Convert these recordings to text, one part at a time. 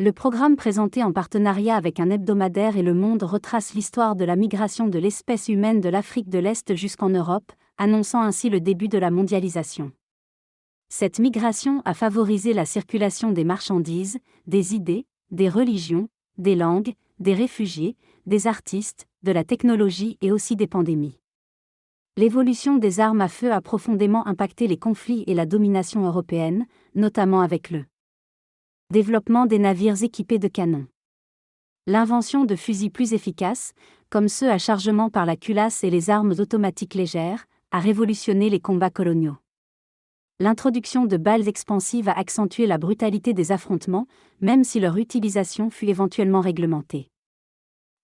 Le programme présenté en partenariat avec un hebdomadaire et Le Monde retrace l'histoire de la migration de l'espèce humaine de l'Afrique de l'Est jusqu'en Europe, annonçant ainsi le début de la mondialisation. Cette migration a favorisé la circulation des marchandises, des idées, des religions, des langues, des réfugiés, des artistes, de la technologie et aussi des pandémies. L'évolution des armes à feu a profondément impacté les conflits et la domination européenne, notamment avec le développement des navires équipés de canons. L'invention de fusils plus efficaces, comme ceux à chargement par la culasse et les armes automatiques légères, a révolutionné les combats coloniaux. L'introduction de balles expansives a accentué la brutalité des affrontements, même si leur utilisation fut éventuellement réglementée.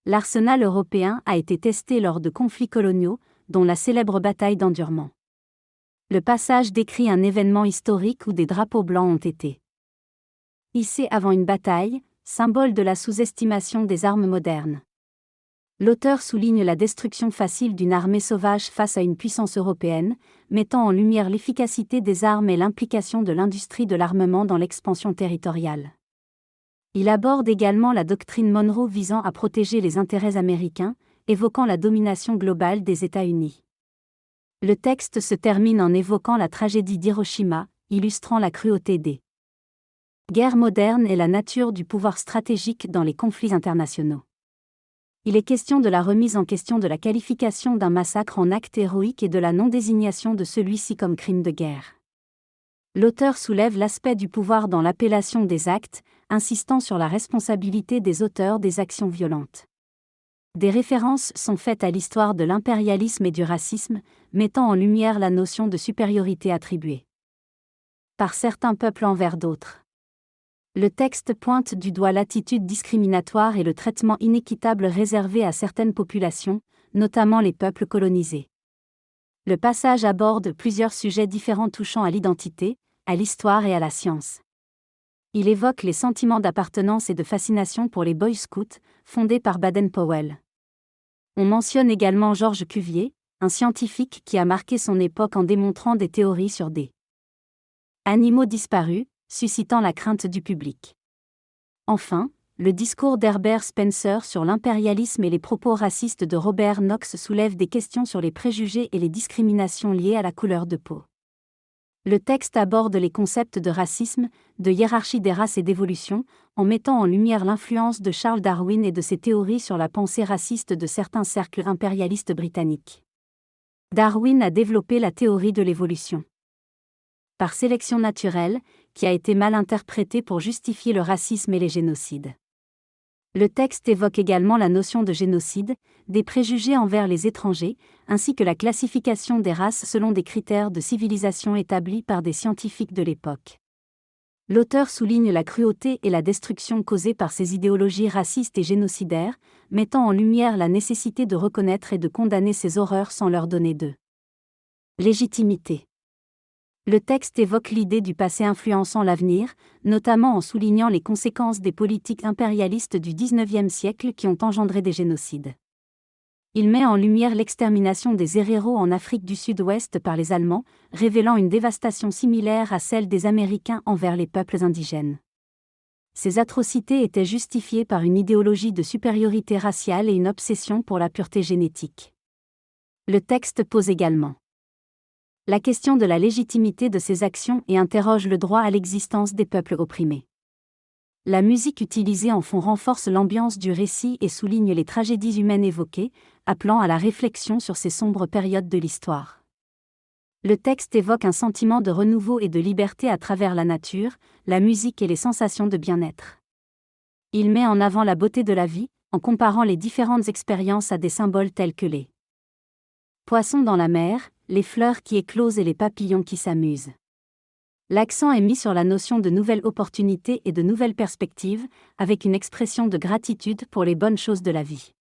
L'arsenal européen a été testé lors de conflits coloniaux, dont la célèbre bataille d'Endurement. Le passage décrit un événement historique où des drapeaux blancs ont été hissés avant une bataille, symbole de la sous-estimation des armes modernes. L'auteur souligne la destruction facile d'une armée sauvage face à une puissance européenne, mettant en lumière l'efficacité des armes et l'implication de l'industrie de l'armement dans l'expansion territoriale. Il aborde également la doctrine Monroe visant à protéger les intérêts américains, évoquant la domination globale des États-Unis. Le texte se termine en évoquant la tragédie d'Hiroshima, illustrant la cruauté des guerres modernes et la nature du pouvoir stratégique dans les conflits internationaux. Il est question de la remise en question de la qualification d'un massacre en acte héroïque et de la non-désignation de celui-ci comme crime de guerre. L'auteur soulève l'aspect du pouvoir dans l'appellation des actes, insistant sur la responsabilité des auteurs des actions violentes. Des références sont faites à l'histoire de l'impérialisme et du racisme, mettant en lumière la notion de supériorité attribuée par certains peuples envers d'autres. Le texte pointe du doigt l'attitude discriminatoire et le traitement inéquitable réservé à certaines populations, notamment les peuples colonisés. Le passage aborde plusieurs sujets différents touchant à l'identité, à l'histoire et à la science. Il évoque les sentiments d'appartenance et de fascination pour les Boy Scouts, fondés par Baden-Powell. On mentionne également Georges Cuvier, un scientifique qui a marqué son époque en démontrant des théories sur des animaux disparus, suscitant la crainte du public. Enfin, le discours d'Herbert Spencer sur l'impérialisme et les propos racistes de Robert Knox soulèvent des questions sur les préjugés et les discriminations liées à la couleur de peau. Le texte aborde les concepts de racisme, de hiérarchie des races et d'évolution, en mettant en lumière l'influence de Charles Darwin et de ses théories sur la pensée raciste de certains cercles impérialistes britanniques. Darwin a développé la théorie de l'évolution par sélection naturelle, qui a été mal interprétée pour justifier le racisme et les génocides. Le texte évoque également la notion de génocide, des préjugés envers les étrangers, ainsi que la classification des races selon des critères de civilisation établis par des scientifiques de l'époque. L'auteur souligne la cruauté et la destruction causées par ces idéologies racistes et génocidaires, mettant en lumière la nécessité de reconnaître et de condamner ces horreurs sans leur donner de légitimité. Le texte évoque l'idée du passé influençant l'avenir, notamment en soulignant les conséquences des politiques impérialistes du XIXe siècle qui ont engendré des génocides. Il met en lumière l'extermination des héréros en Afrique du Sud-Ouest par les Allemands, révélant une dévastation similaire à celle des Américains envers les peuples indigènes. Ces atrocités étaient justifiées par une idéologie de supériorité raciale et une obsession pour la pureté génétique. Le texte pose également la question de la légitimité de ces actions et interroge le droit à l'existence des peuples opprimés. La musique utilisée en fond renforce l'ambiance du récit et souligne les tragédies humaines évoquées, appelant à la réflexion sur ces sombres périodes de l'histoire. Le texte évoque un sentiment de renouveau et de liberté à travers la nature, la musique et les sensations de bien-être. Il met en avant la beauté de la vie, en comparant les différentes expériences à des symboles tels que les poissons dans la mer, les fleurs qui éclosent et les papillons qui s'amusent. L'accent est mis sur la notion de nouvelles opportunités et de nouvelles perspectives, avec une expression de gratitude pour les bonnes choses de la vie.